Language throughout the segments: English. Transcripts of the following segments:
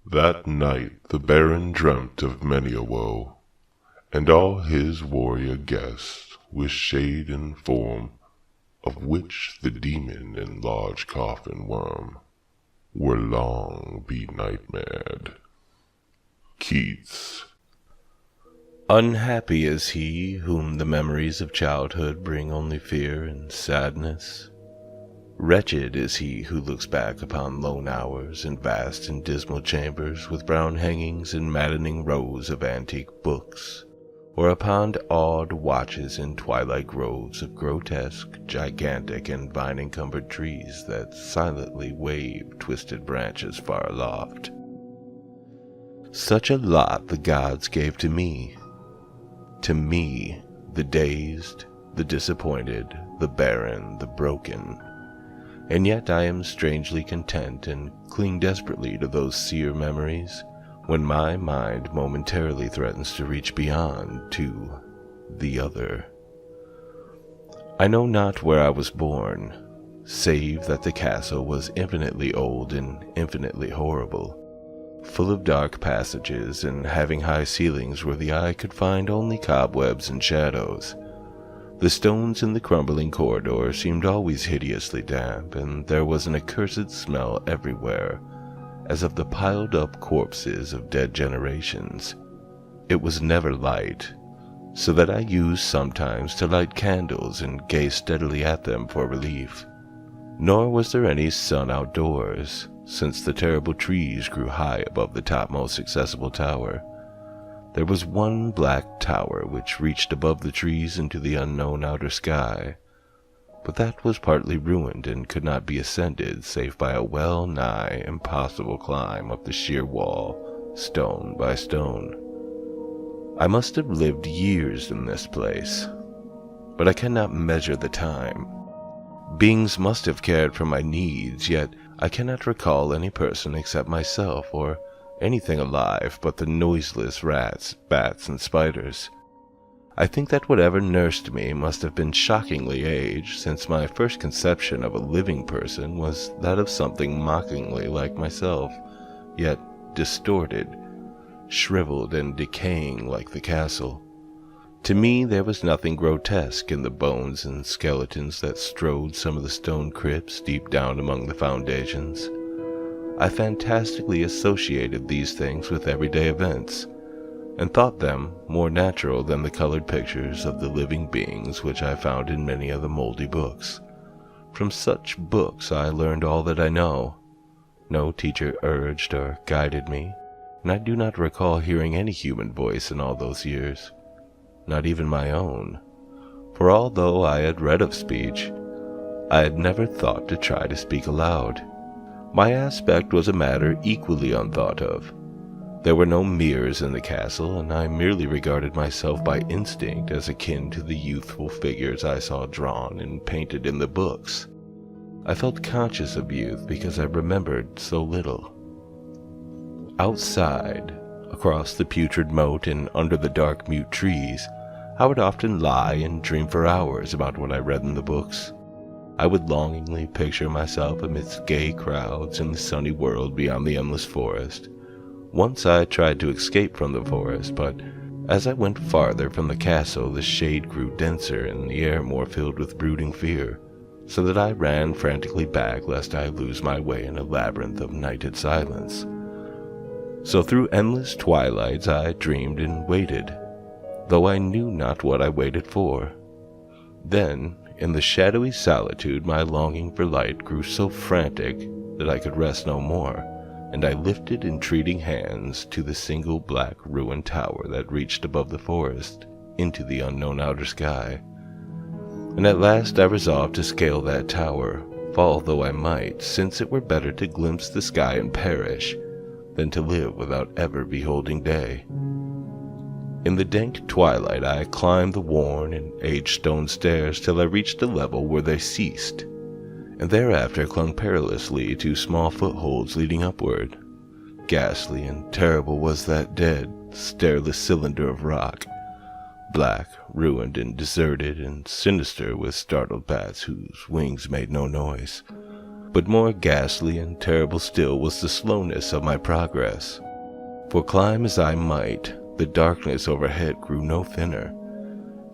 That night the Baron dreamt of many a woe, and all his warrior guests, with shade and form, of which the demon in large coffin worm, were long be-nightmared. Keats. Unhappy is he whom the memories of childhood bring only fear and sadness. Wretched is he who looks back upon lone hours in vast and dismal chambers with brown hangings and maddening rows of antique books, or upon odd watches in twilight groves of grotesque, gigantic, and vine-encumbered trees that silently wave twisted branches far aloft. Such a lot the gods gave to me, the dazed, the disappointed, the barren, the broken. And yet I am strangely content and cling desperately to those sear memories when my mind momentarily threatens to reach beyond to the other. I know not where I was born, save that the castle was infinitely old and infinitely horrible, full of dark passages and having high ceilings where the eye could find only cobwebs and shadows. The stones in the crumbling corridor seemed always hideously damp, and there was an accursed smell everywhere, as of the piled-up corpses of dead generations. It was never light, so that I used sometimes to light candles and gaze steadily at them for relief. Nor was there any sun outdoors, since the terrible trees grew high above the topmost accessible tower. There was one black tower which reached above the trees into the unknown outer sky, but that was partly ruined and could not be ascended save by a well-nigh impossible climb up the sheer wall, stone by stone. I must have lived years in this place, but I cannot measure the time. Beings must have cared for my needs, yet I cannot recall any person except myself, or anything alive but the noiseless rats, bats, and spiders. I think that whatever nursed me must have been shockingly aged, since my first conception of a living person was that of something mockingly like myself, yet distorted, shriveled, and decaying like the castle. To me there was nothing grotesque in the bones and skeletons that strewed some of the stone crypts deep down among the foundations. I fantastically associated these things with everyday events, and thought them more natural than the colored pictures of the living beings which I found in many of the moldy books. From such books I learned all that I know. No teacher urged or guided me, and I do not recall hearing any human voice in all those years, not even my own, for although I had read of speech, I had never thought to try to speak aloud. My aspect was a matter equally unthought of. There were no mirrors in the castle, and I merely regarded myself by instinct as akin to the youthful figures I saw drawn and painted in the books. I felt conscious of youth because I remembered so little. Outside, across the putrid moat and under the dark mute trees, I would often lie and dream for hours about what I read in the books. I would longingly picture myself amidst gay crowds in the sunny world beyond the endless forest. Once I tried to escape from the forest, but as I went farther from the castle, the shade grew denser and the air more filled with brooding fear, so that I ran frantically back lest I lose my way in a labyrinth of nighted silence. So through endless twilights I dreamed and waited, though I knew not what I waited for. Then, in the shadowy solitude, my longing for light grew so frantic that I could rest no more, and I lifted entreating hands to the single black ruined tower that reached above the forest into the unknown outer sky. And at last I resolved to scale that tower, fall though I might, since it were better to glimpse the sky and perish than to live without ever beholding day. In the dank twilight I climbed the worn and aged stone stairs till I reached a level where they ceased, and thereafter clung perilously to small footholds leading upward. Ghastly and terrible was that dead, stairless cylinder of rock, black, ruined, and deserted, and sinister with startled bats whose wings made no noise. But more ghastly and terrible still was the slowness of my progress. For climb as I might, the darkness overhead grew no thinner,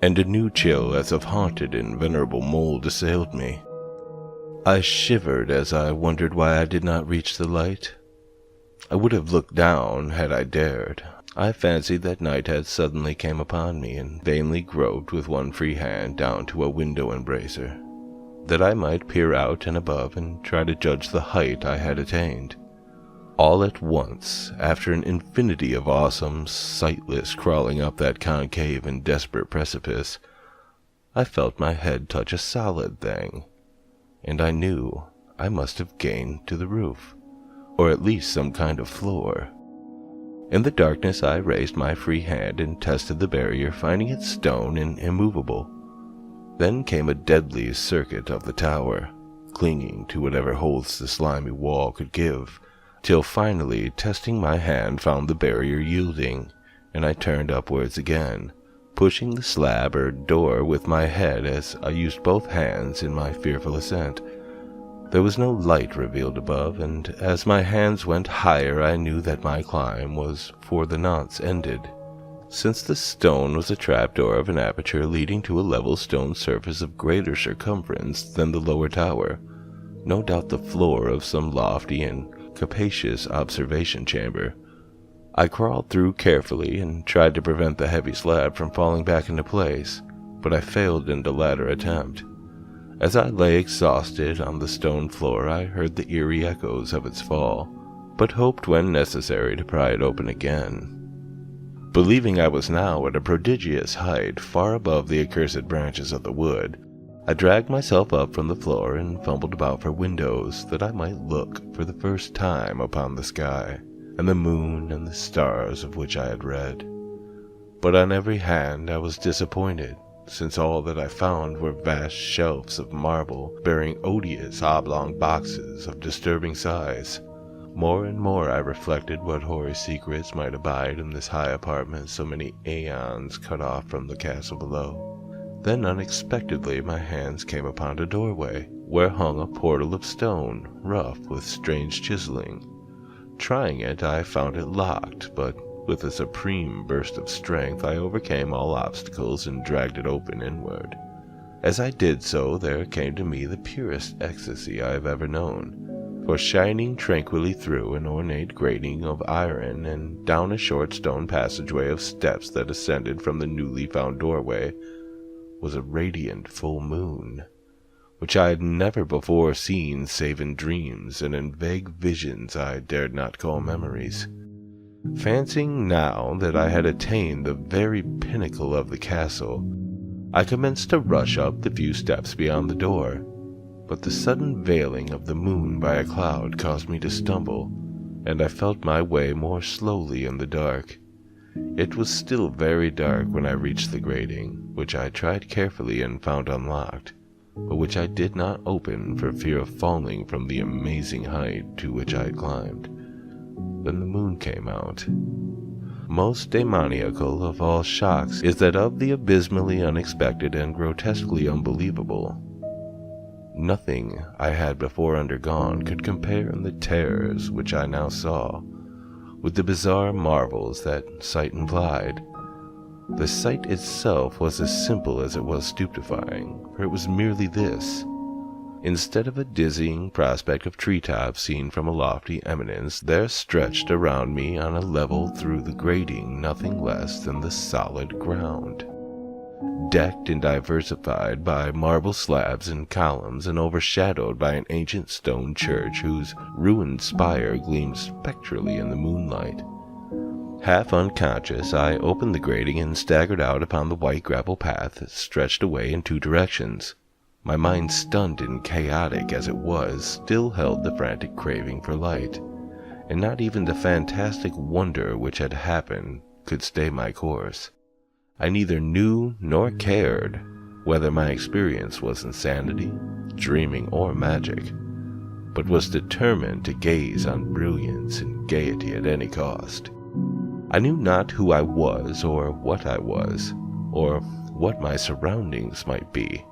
and a new chill as of haunted and venerable mold assailed me. I shivered as I wondered why I did not reach the light. I would have looked down had I dared. I fancied that night had suddenly came upon me, and vainly groped with one free hand down to a window embracer, that I might peer out and above and try to judge the height I had attained. All at once, after an infinity of awesome, sightless crawling up that concave and desperate precipice, I felt my head touch a solid thing, and I knew I must have gained to the roof, or at least some kind of floor. In the darkness I raised my free hand and tested the barrier, finding it stone and immovable. Then came a deadly circuit of the tower, clinging to whatever holds the slimy wall could give, till finally, testing my hand, found the barrier yielding, and I turned upwards again, pushing the slab or door with my head as I used both hands in my fearful ascent. There was no light revealed above, and as my hands went higher I knew that my climb was for the nonce ended. Since the stone was a trapdoor of an aperture leading to a level stone surface of greater circumference than the lower tower, no doubt the floor of some lofty and capacious observation chamber, I crawled through carefully and tried to prevent the heavy slab from falling back into place, but I failed in the latter attempt. As I lay exhausted on the stone floor, I heard the eerie echoes of its fall, but hoped when necessary to pry it open again. Believing I was now at a prodigious height, far above the accursed branches of the wood, I dragged myself up from the floor and fumbled about for windows, that I might look for the first time upon the sky, and the moon and the stars of which I had read. But on every hand I was disappointed, since all that I found were vast shelves of marble, bearing odious oblong boxes of disturbing size. More and more I reflected what hoary secrets might abide in this high apartment so many aeons cut off from the castle below. Then unexpectedly my hands came upon a doorway, where hung a portal of stone, rough with strange chiseling. Trying it, I found it locked, but with a supreme burst of strength I overcame all obstacles and dragged it open inward. As I did so, there came to me the purest ecstasy I have ever known, for shining tranquilly through an ornate grating of iron and down a short stone passageway of steps that ascended from the newly found doorway was a radiant full moon, which I had never before seen save in dreams and in vague visions I dared not call memories. Fancying now that I had attained the very pinnacle of the castle, I commenced to rush up the few steps beyond the door, but the sudden veiling of the moon by a cloud caused me to stumble, and I felt my way more slowly in the dark. It was still very dark when I reached the grating, which I tried carefully and found unlocked, but which I did not open for fear of falling from the amazing height to which I had climbed. Then the moon came out. Most demoniacal of all shocks is that of the abysmally unexpected and grotesquely unbelievable. Nothing I had before undergone could compare in the terrors which I now saw with the bizarre marvels that sight implied. The sight itself was as simple as it was stupefying, for it was merely this. Instead of a dizzying prospect of treetops seen from a lofty eminence, there stretched around me on a level through the grating nothing less than the solid ground, decked and diversified by marble slabs and columns, and overshadowed by an ancient stone church whose ruined spire gleamed spectrally in the moonlight. Half unconscious, I opened the grating and staggered out upon the white gravel path that stretched away in two directions. My mind, stunned and chaotic as it was, still held the frantic craving for light, and not even the fantastic wonder which had happened could stay my course. I neither knew nor cared whether my experience was insanity, dreaming, or magic, but was determined to gaze on brilliance and gaiety at any cost. I knew not who I was, or what my surroundings might be,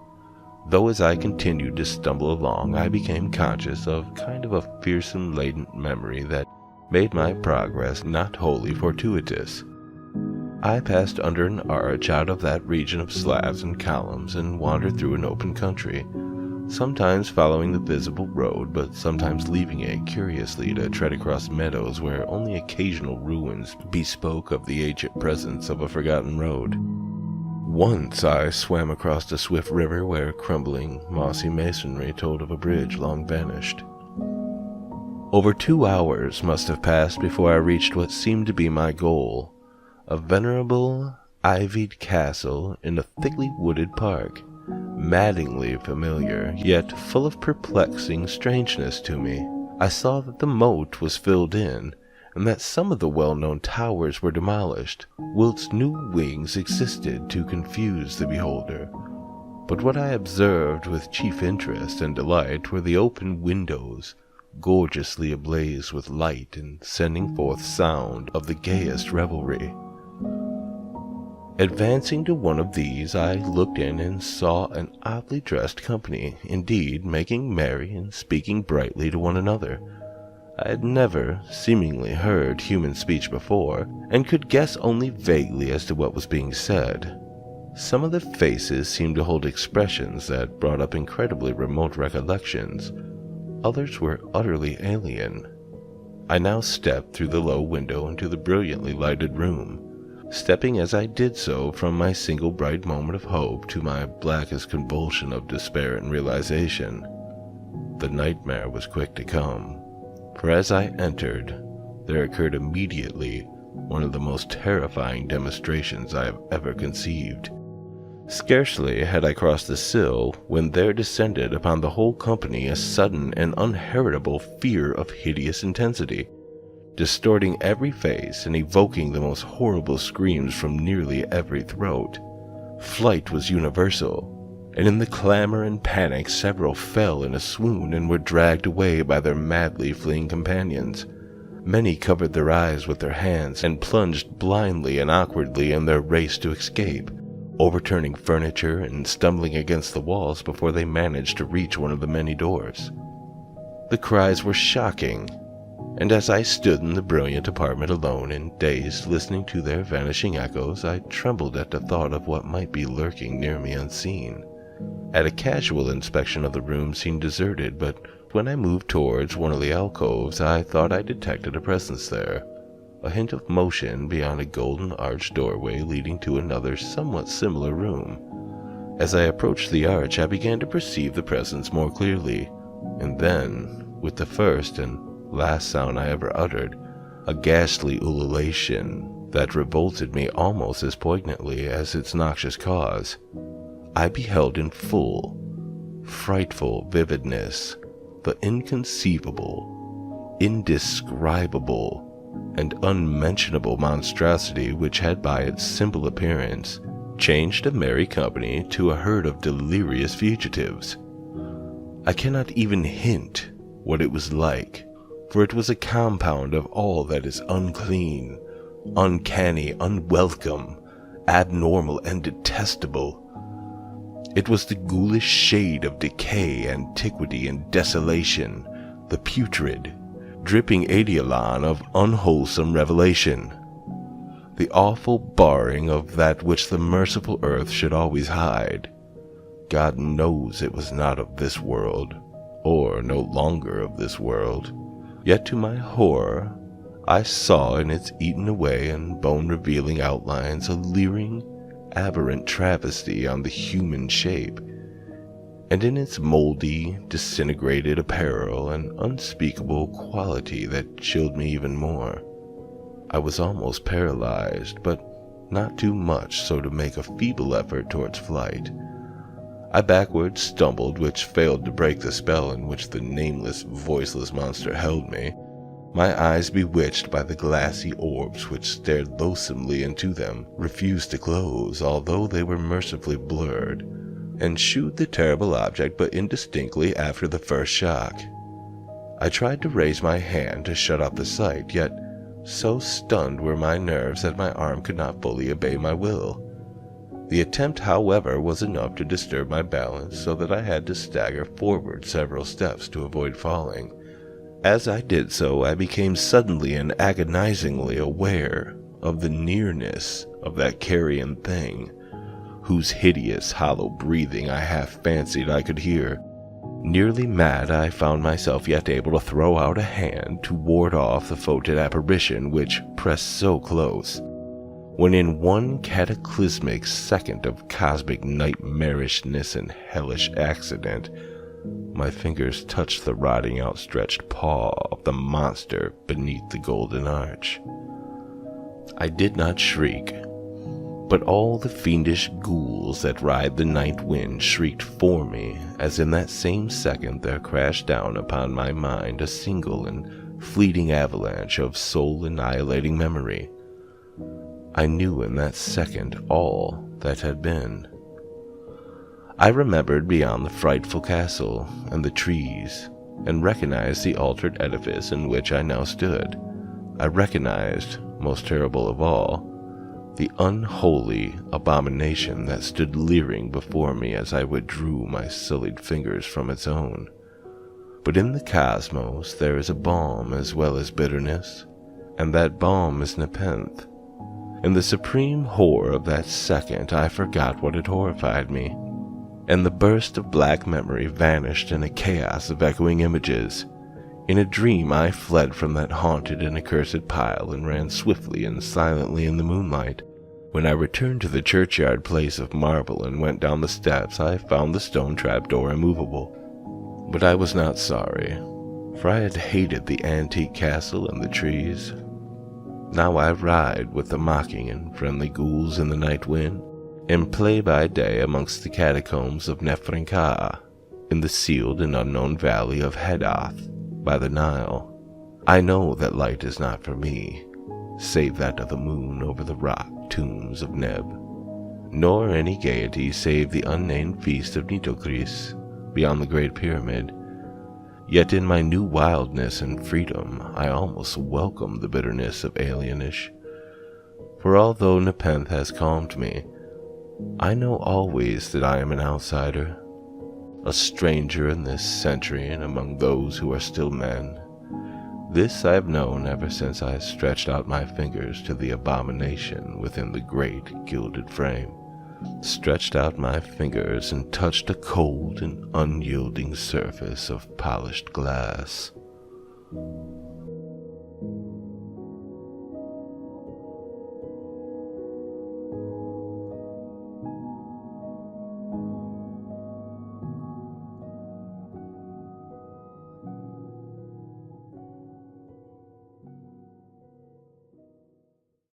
though as I continued to stumble along, I became conscious of kind of a fearsome latent memory that made my progress not wholly fortuitous. I passed under an arch out of that region of slabs and columns and wandered through an open country, sometimes following the visible road, but sometimes leaving it curiously to tread across meadows where only occasional ruins bespoke of the ancient presence of a forgotten road. Once I swam across a swift river where crumbling, mossy masonry told of a bridge long vanished. Over 2 hours must have passed before I reached what seemed to be my goal, a venerable, ivied castle in a thickly wooded park, maddeningly familiar, yet full of perplexing strangeness to me. I saw that the moat was filled in, and that some of the well-known towers were demolished, whilst new wings existed to confuse the beholder. But what I observed with chief interest and delight were the open windows, gorgeously ablaze with light and sending forth sound of the gayest revelry. Advancing to one of these, I looked in and saw an oddly dressed company, indeed, making merry and speaking brightly to one another. I had never seemingly heard human speech before, and could guess only vaguely as to what was being said. Some of the faces seemed to hold expressions that brought up incredibly remote recollections. Others were utterly alien. I now stepped through the low window into the brilliantly lighted room, stepping as I did so from my single bright moment of hope to my blackest convulsion of despair and realization. The nightmare was quick to come, for as I entered, there occurred immediately one of the most terrifying demonstrations I have ever conceived. Scarcely had I crossed the sill when there descended upon the whole company a sudden and unheritable fear of hideous intensity, distorting every face and evoking the most horrible screams from nearly every throat. Flight was universal, and in the clamor and panic several fell in a swoon and were dragged away by their madly fleeing companions. Many covered their eyes with their hands and plunged blindly and awkwardly in their race to escape, overturning furniture and stumbling against the walls before they managed to reach one of the many doors. The cries were shocking, and as I stood in the brilliant apartment alone and dazed, listening to their vanishing echoes, I trembled at the thought of what might be lurking near me unseen. At a casual inspection of the room seemed deserted, but when I moved towards one of the alcoves, I thought I detected a presence there, a hint of motion beyond a golden arched doorway leading to another somewhat similar room. As I approached the arch, I began to perceive the presence more clearly, and then, with the first and last sound I ever uttered, a ghastly ululation that revolted me almost as poignantly as its noxious cause, I beheld in full, frightful vividness the inconceivable, indescribable, and unmentionable monstrosity which had by its simple appearance changed a merry company to a herd of delirious fugitives. I cannot even hint what it was like, for it was a compound of all that is unclean, uncanny, unwelcome, abnormal, and detestable. It was the ghoulish shade of decay, antiquity, and desolation, the putrid, dripping eidolon of unwholesome revelation, the awful barring of that which the merciful earth should always hide. God knows it was not of this world, or no longer of this world. Yet to my horror, I saw in its eaten away and bone-revealing outlines a leering, aberrant travesty on the human shape, and in its moldy, disintegrated apparel an unspeakable quality that chilled me even more. I was almost paralyzed, but not too much so to make a feeble effort towards flight. I backward stumbled, which failed to break the spell in which the nameless, voiceless monster held me, my eyes bewitched by the glassy orbs which stared loathsomely into them, refused to close, although they were mercifully blurred, and shewed the terrible object but indistinctly after the first shock. I tried to raise my hand to shut off the sight, yet so stunned were my nerves that my arm could not fully obey my will. The attempt, however, was enough to disturb my balance so that I had to stagger forward several steps to avoid falling. As I did so, I became suddenly and agonizingly aware of the nearness of that carrion thing, whose hideous, hollow breathing I half fancied I could hear. Nearly mad, I found myself yet able to throw out a hand to ward off the foetid apparition which pressed so close, when in one cataclysmic second of cosmic nightmarishness and hellish accident, my fingers touched the rotting outstretched paw of the monster beneath the golden arch. I did not shriek, but all the fiendish ghouls that ride the night wind shrieked for me, as in that same second there crashed down upon my mind a single and fleeting avalanche of soul-annihilating memory. I knew in that second all that had been. I remembered beyond the frightful castle and the trees, and recognized the altered edifice in which I now stood. I recognized, most terrible of all, the unholy abomination that stood leering before me as I withdrew my sullied fingers from its own. But in the cosmos there is a balm as well as bitterness, and that balm is Nepenthe. In the supreme horror of that second I forgot what had horrified me, and the burst of black memory vanished in a chaos of echoing images. In a dream I fled from that haunted and accursed pile and ran swiftly and silently in the moonlight. When I returned to the churchyard place of marble and went down the steps, I found the stone trapdoor immovable. But I was not sorry, for I had hated the antique castle and the trees. Now I ride with the mocking and friendly ghouls in the night wind, and play by day amongst the catacombs of Nefrenka, in the sealed and unknown valley of Heddoth by the Nile. I know that light is not for me, save that of the moon over the rock tombs of Neb, nor any gaiety save the unnamed feast of Nitocris beyond the Great Pyramid. Yet in my new wildness and freedom I almost welcome the bitterness of alienage, for although Nepenthe has calmed me, I know always that I am an outsider, a stranger in this century and among those who are still men. This I have known ever since I stretched out my fingers to the abomination within the great gilded frame, stretched out my fingers and touched a cold and unyielding surface of polished glass.